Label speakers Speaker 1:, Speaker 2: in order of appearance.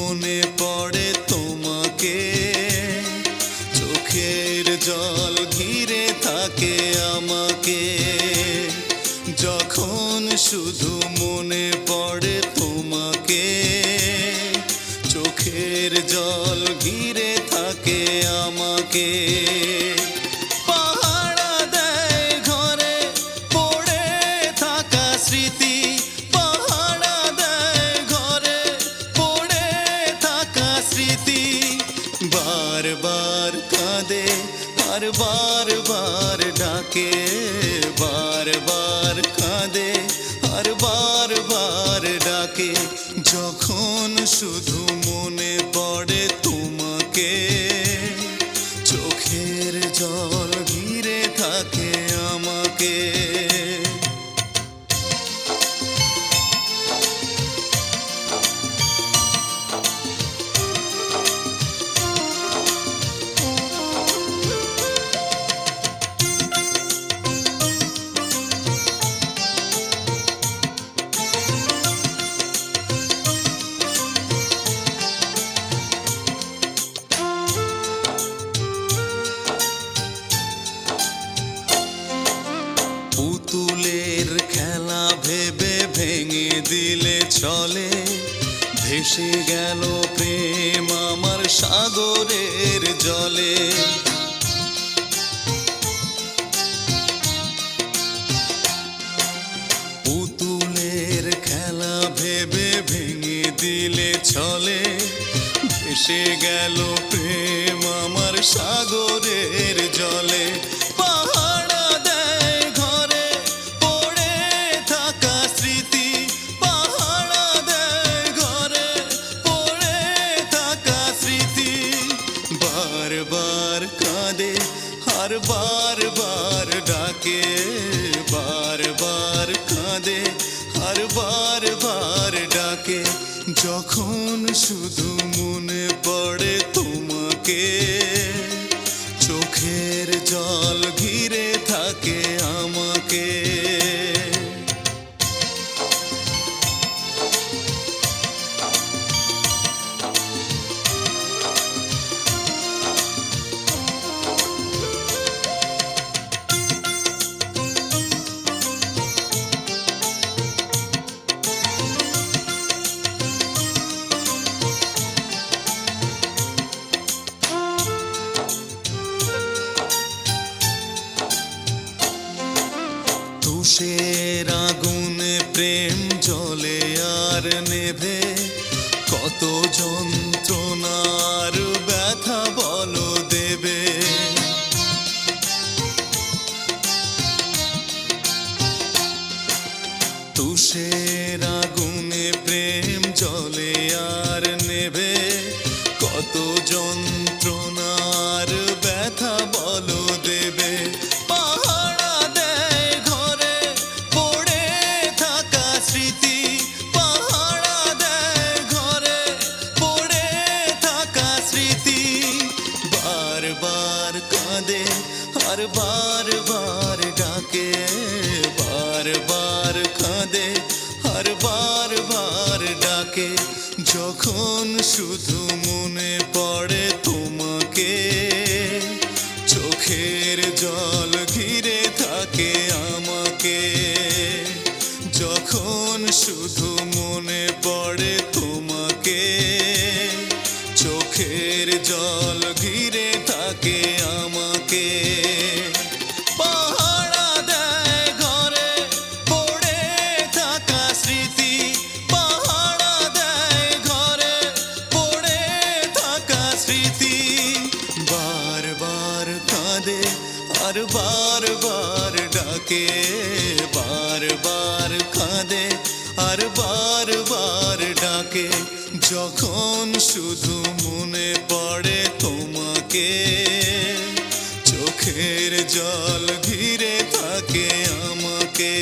Speaker 1: মনে পড়ে তোমাকে, চোখের জল ঘিরে থাকে আমাকে। যখন শুধু মনে পড়ে তোমাকে, চোখের জল ঘিরে থাকে আমাকে। পাহারা দেয় ঘরে পড়ে থাকা স্মৃতি, পাহারা দেয় ঘরে পড়ে থাকা স্মৃতি। বারবার কাঁদে আর বারবার ডাকে, বারবার কাঁদে আর বারবার ডাকে। যখন শুধু মনে পড়ে তোমাকে, চোখের জল ঘিরে থাকে আমাকে। পুতুলের খেলা ভেবে ভেঙে দিলে চলে, ভেসে গেল প্রেম আমার সাগরের জলে। পুতুলের খেলা ভেবে ভেঙে দিলে চলে, ভেসে গেল প্রেম আমার সাগরের জলে। পাহারা দেয় ঘরে পড়ে থাকা স্মৃতি, পাহারা দেয় ঘরে পড়ে থাকা স্মৃতি। বারবার কাঁদে আর বারবার ডাকে, বারবার কাঁদে আর বারবার ডাকে। যখন শুধু মনে পড়ে তোমাকে, চোখের জল ঘিরে থাকে আমাকে। তুষের আগুনে প্রেম জ্বলে আর নেভে, কত যন্ত্রণার ব্যথা বলো দেবে। তুষের আগুনে প্রেম জ্বলে আর নেভে, কত যন্ত্রণার ব্যথা বলো দেবে। পাহারা দেয় ঘরে পড়ে থাকা স্মৃতি, পাহারা দেয় ঘরে পড়ে থাকা স্মৃতি। বারবার কাঁদে আর বারবার ডাকে, বারবার কাঁদে আর বারবার ডাকে। যখন শুধু মনে পড়ে তোমাকে, চোখের জল ঘিরে থাকে আমাকে। যখন শুধু মনে পড়ে তোমাকে, চোখের জল ঘিরে থাকে আমাকে। পাহারা দেয় ঘরে পড়ে থাকা স্মৃতি, পাহারা দেয় ঘরে পড়ে থাকা স্মৃতি। বারবার কাঁদে আর বারবার ডাকে, বারবার কাঁদে আর বারবার ডাকে। যখন শুধু মনে পড়ে তোমাকে, চোখের জল ঘিরে থাকে আমাকে।